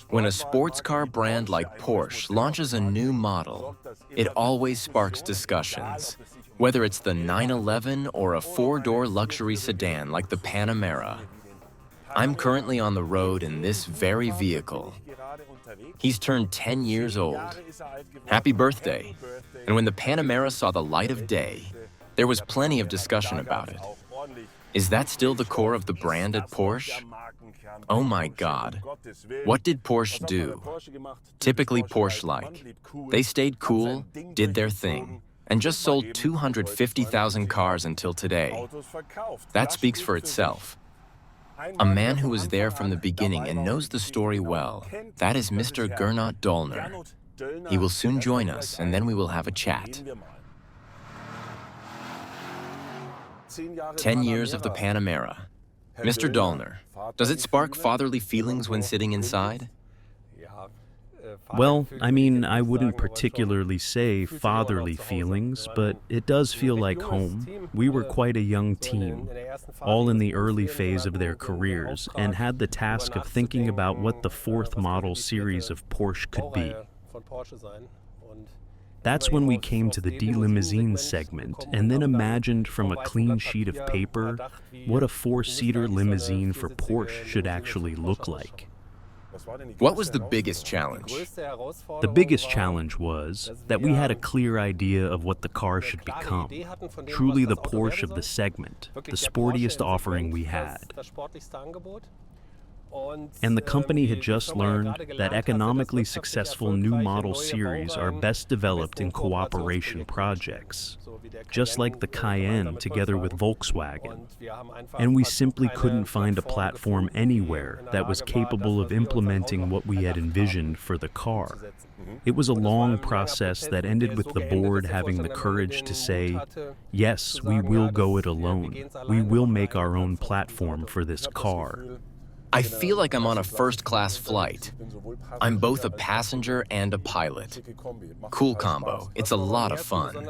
When a sports car brand like Porsche launches a new model, it always sparks discussions. Whether it's the 911 or a four-door luxury sedan like the Panamera. I'm currently on the road in this very vehicle. He's turned 10 years old. Happy birthday. And when the Panamera saw the light of day, there was plenty of discussion about it. Is that still the core of the brand at Porsche? Oh my God. What did Porsche do? Typically Porsche-like. They stayed cool, did their thing, and just sold 250,000 cars until today. That speaks for itself. A man who was there from the beginning and knows the story well, that is Mr. Gernot Dorner. He will soon join us, and then we will have a chat. 10 years of the Panamera. Mr. Dorner, does it spark fatherly feelings when sitting inside? Well, I mean, I wouldn't particularly say fatherly feelings, but it does feel like home. We were quite a young team, all in the early phase of their careers, and had the task of thinking about what the fourth model series of Porsche could be. That's when we came to the D-limousine segment, and then imagined from a clean sheet of paper what a four-seater limousine for Porsche should actually look like. What was the biggest challenge? The biggest challenge was that we had a clear idea of what the car should become. Truly the Porsche of the segment, the sportiest offering we had. And the company had just learned that economically successful new model series are best developed in cooperation projects, just like the Cayenne together with Volkswagen. And we simply couldn't find a platform anywhere that was capable of implementing what we had envisioned for the car. It was a long process that ended with the board having the courage to say, yes, we will go it alone. We will make our own platform for this car. I feel like I'm on a first-class flight. I'm both a passenger and a pilot. Cool combo. It's a lot of fun.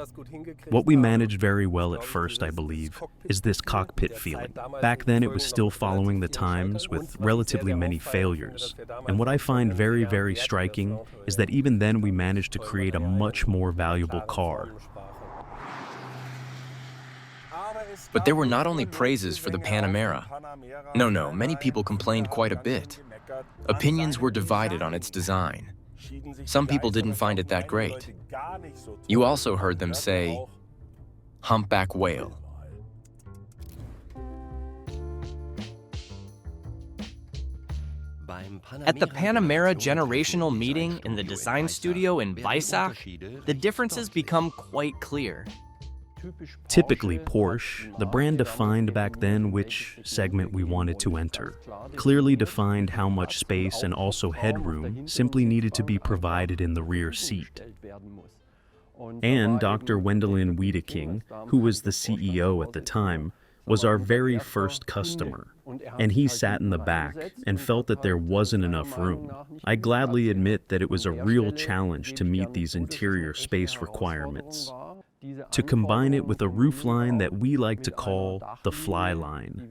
What we managed very well at first, I believe, is this cockpit feeling. Back then, it was still following the times with relatively many failures. And what I find very, very striking is that even then we managed to create a much more valuable car. But there were not only praises for the Panamera. No, many people complained quite a bit. Opinions were divided on its design. Some people didn't find it that great. You also heard them say, humpback whale. At the Panamera generational meeting in the design studio in Weissach, the differences become quite clear. Typically Porsche, the brand defined back then which segment we wanted to enter. Clearly defined how much space and also headroom simply needed to be provided in the rear seat. And Dr. Wendelin Wiedeking, who was the CEO at the time, was our very first customer, and he sat in the back and felt that there wasn't enough room. I gladly admit that it was a real challenge to meet these interior space requirements. To combine it with a roofline that we like to call the fly line.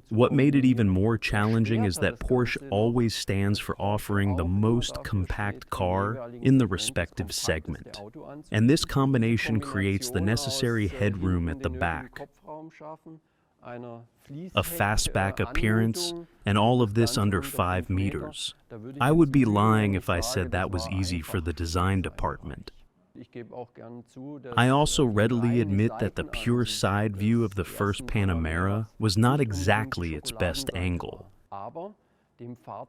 What made it even more challenging is that Porsche always stands for offering the most compact car in the respective segment. And this combination creates the necessary headroom at the back, a fastback appearance, and all of this under 5 meters. I would be lying if I said that was easy for the design department. I also readily admit that the pure side view of the first Panamera was not exactly its best angle,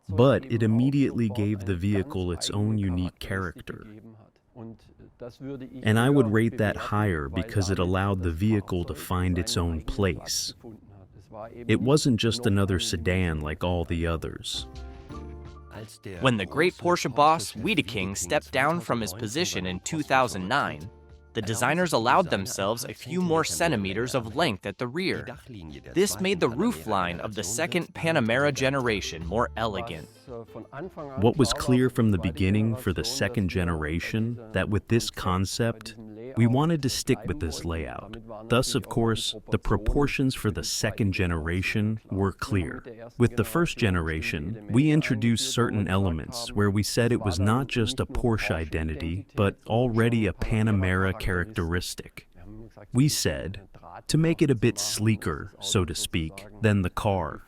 but it immediately gave the vehicle its own unique character. And I would rate that higher because it allowed the vehicle to find its own place. It wasn't just another sedan like all the others. When the great Porsche boss, Wiedeking, stepped down from his position in 2009, the designers allowed themselves a few more centimeters of length at the rear. This made the roofline of the second Panamera generation more elegant. What was clear from the beginning for the second generation, that with this concept, We wanted to stick with this layout. Thus, of course, the proportions for the second generation were clear. With the first generation, we introduced certain elements where we said it was not just a Porsche identity, but already a Panamera characteristic. We said, to make it a bit sleeker, so to speak, than the car.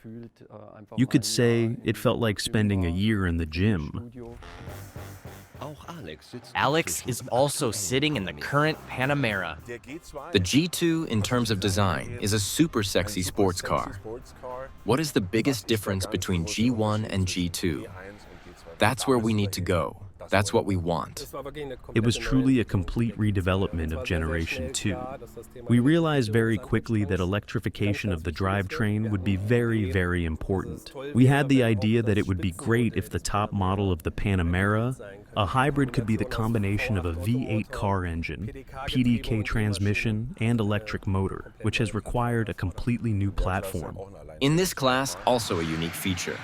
You could say it felt like spending a year in the gym. Alex is also sitting in the current Panamera. The G2, in terms of design, is a super sexy sports car. What is the biggest difference between G1 and G2? That's where we need to go. That's what we want. It was truly a complete redevelopment of Generation 2. We realized very quickly that electrification of the drivetrain would be very, very important. We had the idea that it would be great if the top model of the Panamera, a hybrid, could be the combination of a V8 car engine, PDK transmission, and electric motor, which has required a completely new platform. In this class, also a unique feature.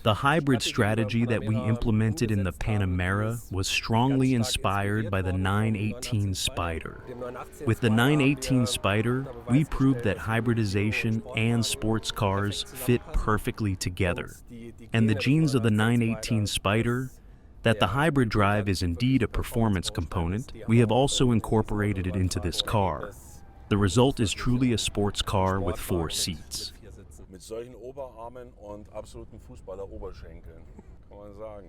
The hybrid strategy that we implemented in the Panamera was strongly inspired by the 918 Spider. With the 918 Spider, we proved that hybridization and sports cars fit perfectly together. And the genes of the 918 Spider, that the hybrid drive is indeed a performance component, we have also incorporated it into this car. The result is truly a sports car with 4 seats. Mit solchen Oberarmen und absoluten Fußballer-Oberschenkeln, kann man sagen.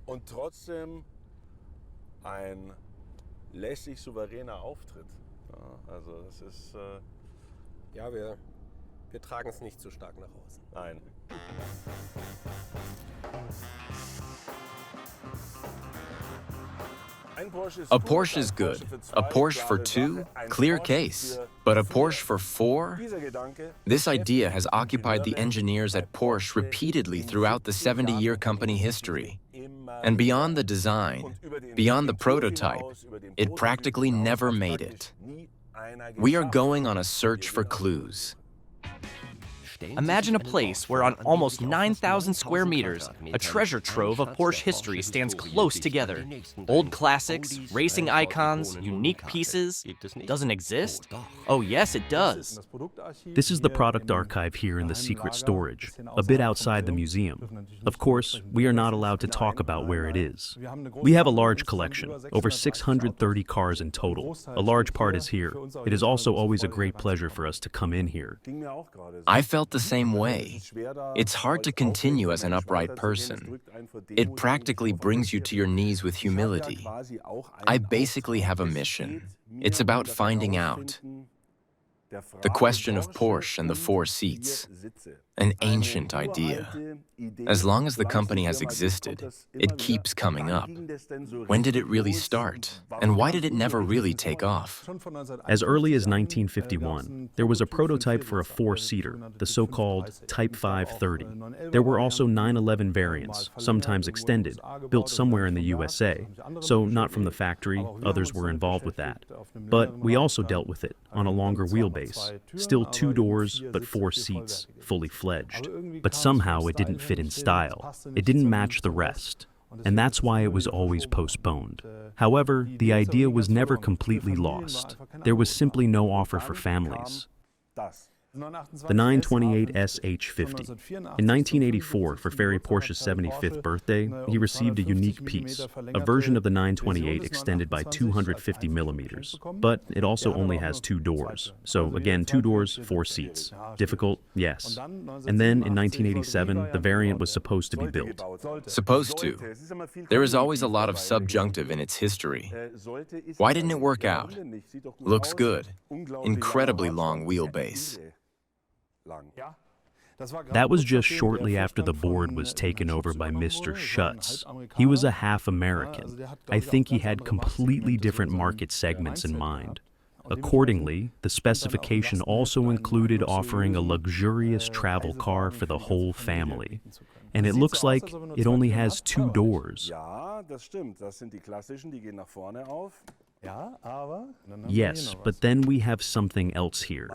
Und trotzdem ein lässig souveräner Auftritt. Ja, also das ist... Ja, wir tragen es nicht zu stark nach außen. Nein. A Porsche is good. A Porsche for 2? Clear case. But a Porsche for 4? This idea has occupied the engineers at Porsche repeatedly throughout the 70-year company history. And beyond the design, beyond the prototype, it practically never made it. We are going on a search for clues. Imagine a place where on almost 9,000 square meters, a treasure trove of Porsche history stands close together. Old classics, racing icons, unique pieces. Doesn't exist? Oh yes, it does. This is the product archive here in the secret storage, a bit outside the museum. Of course, we are not allowed to talk about where it is. We have a large collection, over 630 cars in total. A large part is here. It is also always a great pleasure for us to come in here. I felt the same way. It's hard to continue as an upright person. It practically brings you to your knees with humility. I basically have a mission. It's about finding out. The question of Porsche and the 4 seats. An ancient idea. As long as the company has existed, it keeps coming up. When did it really start? And why did it never really take off? As early as 1951, there was a prototype for a 4-seater, the so-called Type 530. There were also 911 variants, sometimes extended, built somewhere in the USA. So not from the factory, others were involved with that. But we also dealt with it on a longer wheelbase. Still 2 doors, but 4 seats, fully fledged. But somehow it didn't fit in style. It didn't match the rest. And that's why it was always postponed. However, the idea was never completely lost. There was simply no offer for families. The 928 SH50. In 1984, for Ferry Porsche's 75th birthday, he received a unique piece, a version of the 928 extended by 250 millimeters. But it also only has 2 doors. So again, 2 doors, 4 seats. Difficult? Yes. And then in 1987, the variant was supposed to be built. Supposed to. There is always a lot of subjunctive in its history. Why didn't it work out? Looks good. Incredibly long wheelbase. That was just shortly after the board was taken over by Mr. Schutz. He was a half American. I think he had completely different market segments in mind. Accordingly, the specification also included offering a luxurious travel car for the whole family. And it looks like it only has 2 doors. Yes, but then we have something else here.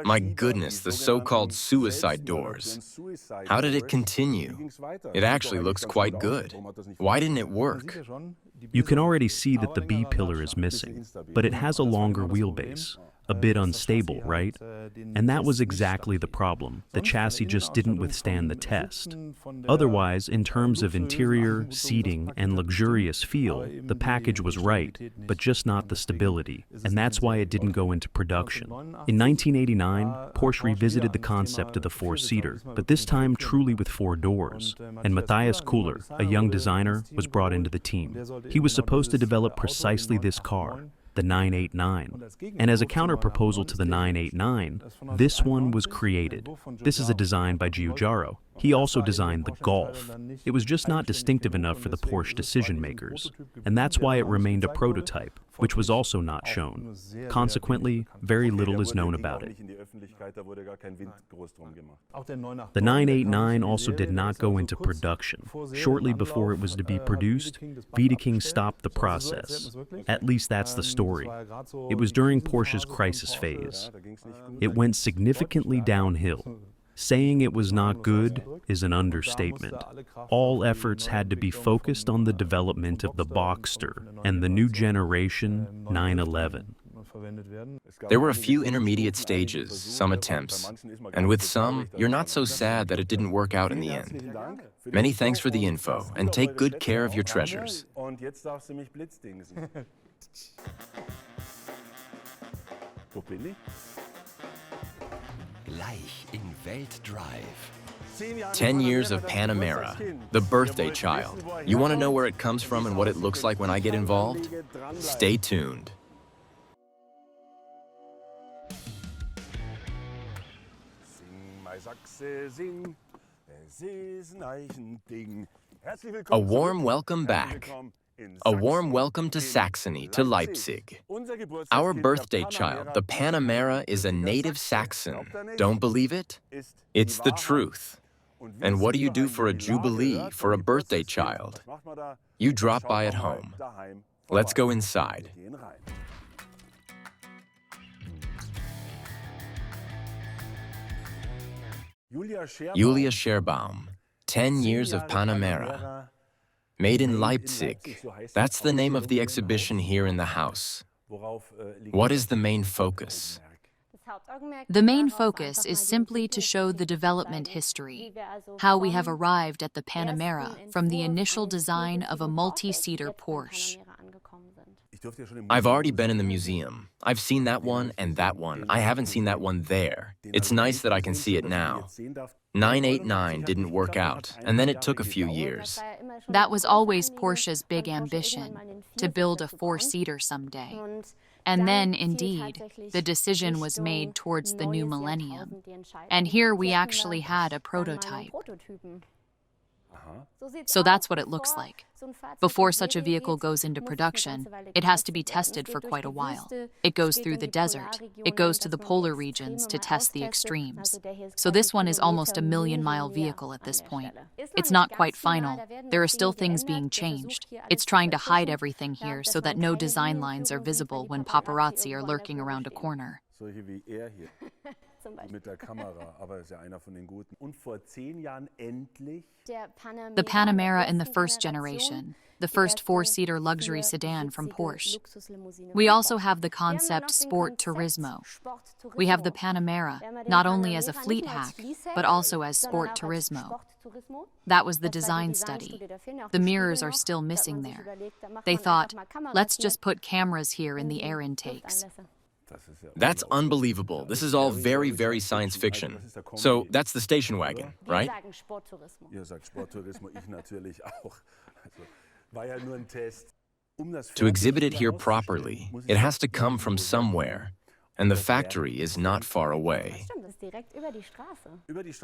My goodness, the so-called suicide doors. How did it continue? It actually looks quite good. Why didn't it work? You can already see that the B-pillar is missing, but it has a longer wheelbase. A bit unstable, right? And that was exactly the problem. The chassis just didn't withstand the test. Otherwise, in terms of interior, seating, and luxurious feel, the package was right, but just not the stability, and that's why it didn't go into production. In 1989, Porsche revisited the concept of the four-seater, but this time truly with four doors, and Matthias Kuhler, a young designer, was brought into the team. He was supposed to develop precisely this car, the 989. And as a counter-proposal to the 989, this one was created. This is a design by Giugiaro. He also designed the Golf. It was just not distinctive enough for the Porsche decision-makers, and that's why it remained a prototype, which was also not shown. Consequently, very little is known about it. The 989 also did not go into production. Shortly before it was to be produced, Wiedeking stopped the process. At least that's the story. It was during Porsche's crisis phase. It went significantly downhill. Saying it was not good is an understatement. All efforts had to be focused on the development of the Boxster and the new generation 911. There were a few intermediate stages, some attempts, and with some, you're not so sad that it didn't work out in the end. Many thanks for the info, and take good care of your treasures. Gleich in WELT Drive. 10 years of Panamera, the birthday child. You want to know where it comes from and what it looks like when I get involved? Stay tuned. A warm welcome back. A warm welcome to Saxony, to Leipzig. Our birthday child, the Panamera, is a native Saxon. Don't believe it? It's the truth. And what do you do for a jubilee, for a birthday child? You drop by at home. Let's go inside. Julia Scherbaum, 10 years of Panamera. Made in Leipzig. That's the name of the exhibition here in the house. What is the main focus? The main focus is simply to show the development history, how we have arrived at the Panamera from the initial design of a multi-seater Porsche. I've already been in the museum. I've seen that one and that one. I haven't seen that one there. It's nice that I can see it now. 989 didn't work out, and then it took a few years. That was always Porsche's big ambition, to build a four-seater someday. And then, indeed, the decision was made towards the new millennium. And here we actually had a prototype. So that's what it looks like. Before such a vehicle goes into production, it has to be tested for quite a while. It goes through the desert. It goes to the polar regions to test the extremes. So this one is almost a million-mile vehicle at this point. It's not quite final. There are still things being changed. It's trying to hide everything here so that no design lines are visible when paparazzi are lurking around a corner. The Panamera in the first generation, the first four-seater luxury sedan from Porsche. We also have the concept Sport Turismo. We have the Panamera, not only as a fleet hack, but also as Sport Turismo. That was the design study. The mirrors are still missing there. They thought, let's just put cameras here in the air intakes. That's unbelievable. This is all very, very science fiction. So that's the station wagon, right? To exhibit it here properly, it has to come from somewhere, and the factory is not far away.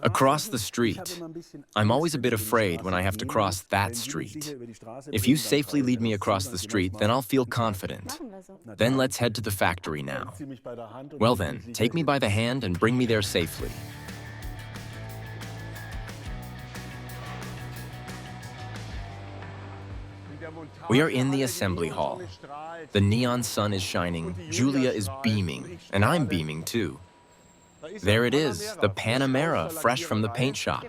Across the street. I'm always a bit afraid when I have to cross that street. If you safely lead me across the street, then I'll feel confident. Then let's head to the factory now. Well then, take me by the hand and bring me there safely. We are in the assembly hall. The neon sun is shining, Julia is beaming, and I'm beaming too. There it is, the Panamera, fresh from the paint shop.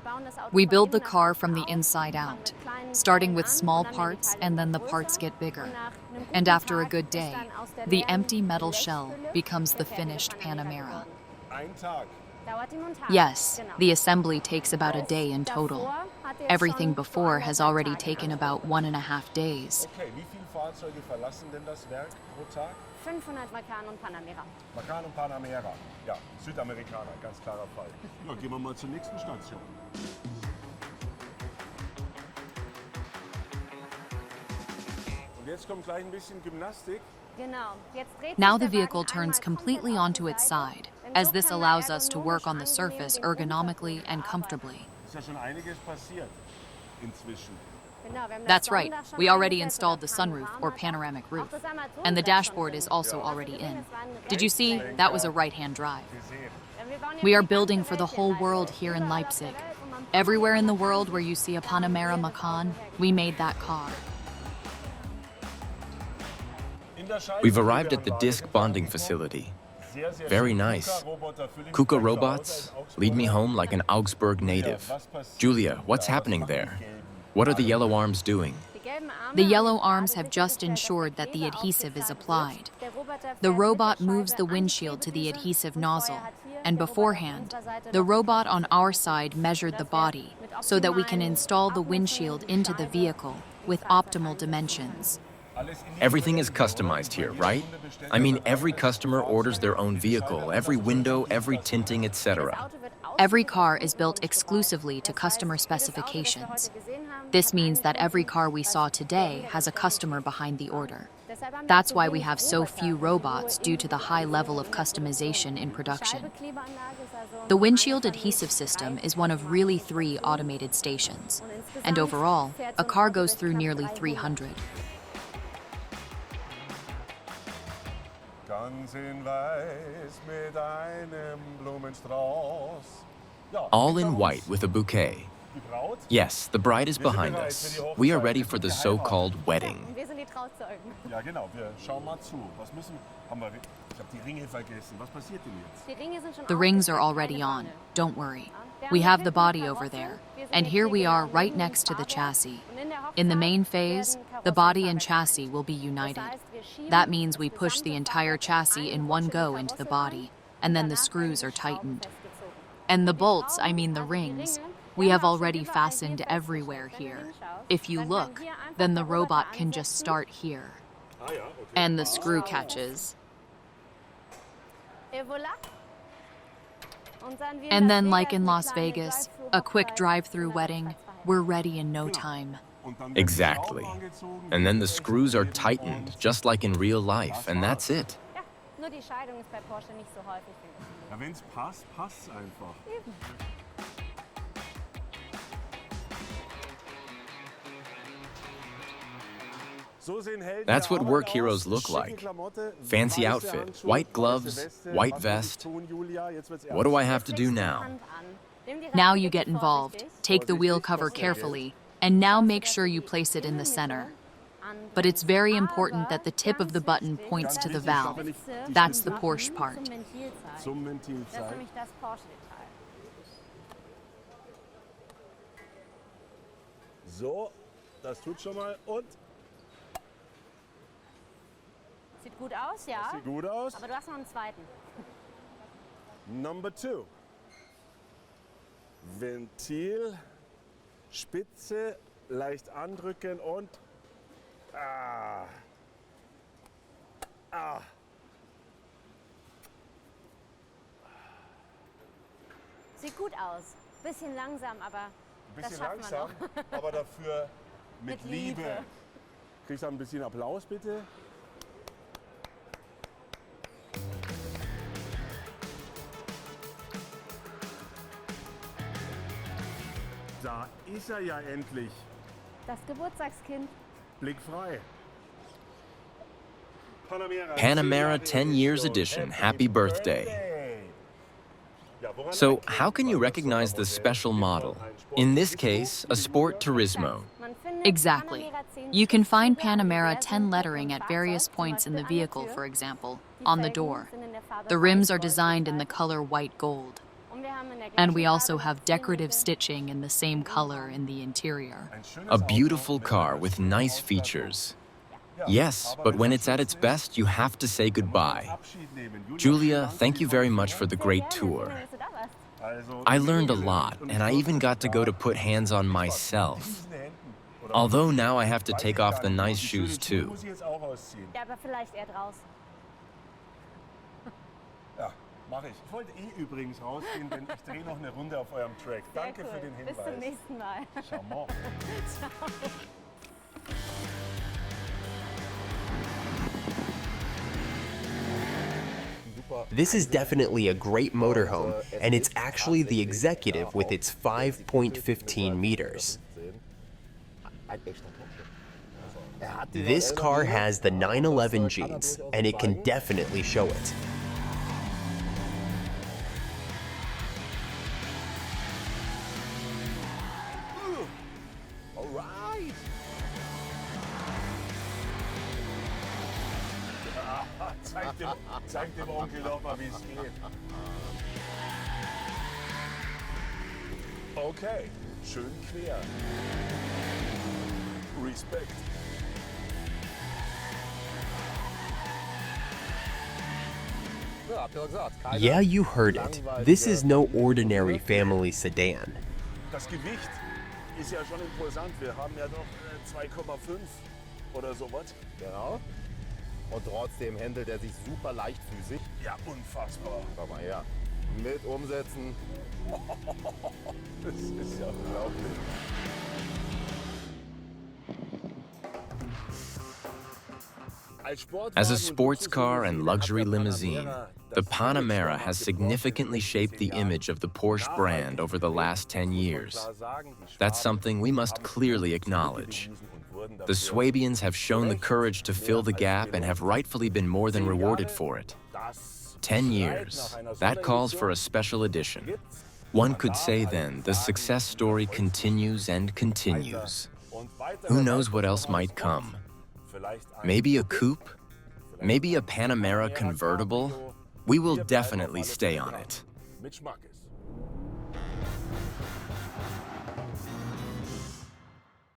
We build the car from the inside out, starting with small parts, and then the parts get bigger. And after a good day, the empty metal shell becomes the finished Panamera. Yes, the assembly takes about a day in total. Everything before has already taken about 1.5 days. Okay, wie viele Fahrzeuge verlassen denn das Werk pro Tag? 500 Macan und Panamera. Macan und Panamera. Ja, Südamerikaner, ganz klarer Fall. Ja, gehen wir mal zur nächsten Station. Und jetzt kommt gleich ein bisschen Gymnastik. Now the vehicle turns completely onto its side, as this allows us to work on the surface ergonomically and comfortably. Ist ja schon einiges passiert inzwischen. That's right, we already installed the sunroof or panoramic roof, and the dashboard is also already in. Did you see? That was a right-hand drive. We are building for the whole world here in Leipzig. Everywhere in the world where you see a Panamera Macan, we made that car. We've arrived at the disc bonding facility. Very nice. KUKA robots lead me home like an Augsburg native. Julia, what's happening there? What are the yellow arms doing? The yellow arms have just ensured that the adhesive is applied. The robot moves the windshield to the adhesive nozzle, and beforehand, the robot on our side measured the body so that we can install the windshield into the vehicle with optimal dimensions. Everything is customized here, right? I mean, every customer orders their own vehicle, every window, every tinting, etc. Every car is built exclusively to customer specifications. This means that every car we saw today has a customer behind the order. That's why we have so few robots due to the high level of customization in production. The windshield adhesive system is one of really 3 automated stations, and overall, a car goes through nearly 300. Ganz in weiß mit einem Blumenstrauß. All in white with a bouquet. Yes, the bride is behind us. We are ready for the so-called wedding. Ja, genau, wir schauen mal zu. Was haben wir? Ich habe die Ringe vergessen. Was passiert denn jetzt? The rings are already on. Don't worry. We have the body over there, and here we are right next to the chassis. In the main phase, the body and chassis will be united. That means we push the entire chassis in one go into the body, and then the screws are tightened. And the bolts, I mean the rings, we have already fastened everywhere here. If you look, then the robot can just start here. And the screw catches. And then, like in Las Vegas, a quick drive-through wedding, we're ready in no time. Exactly. And then the screws are tightened, just like in real life, and that's it. Nur die Scheidung ist bei Porsche nicht so häufig, finde ich. Ja, wenn's passt, passt's einfach. That's what work heroes look like. Fancy outfit, white gloves, white vest. What do I have to do now? Now you get involved. Take the wheel cover carefully, and now make sure you place it in the center. But it's very important that the tip of the button points to the valve. That's the Porsche part. So, das tut schon mal und? Sieht gut aus, ja. Sieht gut aus. Aber du hast noch einen zweiten. Number 2. Ventil, Spitze, leicht andrücken und Sieht gut aus. Bisschen langsam, aber das schaffen wir langsam, noch. aber dafür mit Mit Liebe. Liebe. Kriegst du ein bisschen Applaus, bitte? Da ist er ja endlich. Das Geburtstagskind. Blick frei. Panamera 10 Years Edition. Happy birthday. So, how can you recognize the special model? In this case, a Sport Turismo. Exactly. You can find Panamera 10 lettering at various points in the vehicle, for example, on the door. The rims are designed in the color white gold. And we also have decorative stitching in the same color in the interior. A beautiful car with nice features. Yes, but when it's at its best, you have to say goodbye. Julia, thank you very much for the great tour. I learned a lot, and I even got to go to put hands on myself. Although now I have to take off the nice shoes too. Ja, aber vielleicht eher draußen. Ja, mache ich. Ich wollte übrigens rausgehen, denn ich drehe noch eine Runde auf eurem Track. Danke für den Hinweis. Bis zum nächsten Mal. Charmant. Ciao. This is definitely a great motorhome, and it's actually the Executive with its 5.15 meters. This car has the 911 genes, and it can definitely show it. All right. Zeig dem Onkel doch mal, wie es geht. Okay, schön quer. Respekt. Yeah, you heard it. This is no ordinary family sedan. Das Gewicht ist ja schon imposant. Wir haben ja doch 2,5 oder sowas. Genau. Und trotzdem handelt er sich super leichtfüßig. Ja, unfassbar. Schau mal her. Mit umsetzen. Das ist ja unglaublich. As a sports car and luxury limousine, the Panamera has significantly shaped the image of the Porsche brand over the last 10 years. That's something we must clearly acknowledge. The Swabians have shown the courage to fill the gap and have rightfully been more than rewarded for it. 10 years, that calls for a special edition. One could say then, the success story continues and continues. Who knows what else might come? Maybe a coupe? Maybe a Panamera convertible? We will definitely stay on it.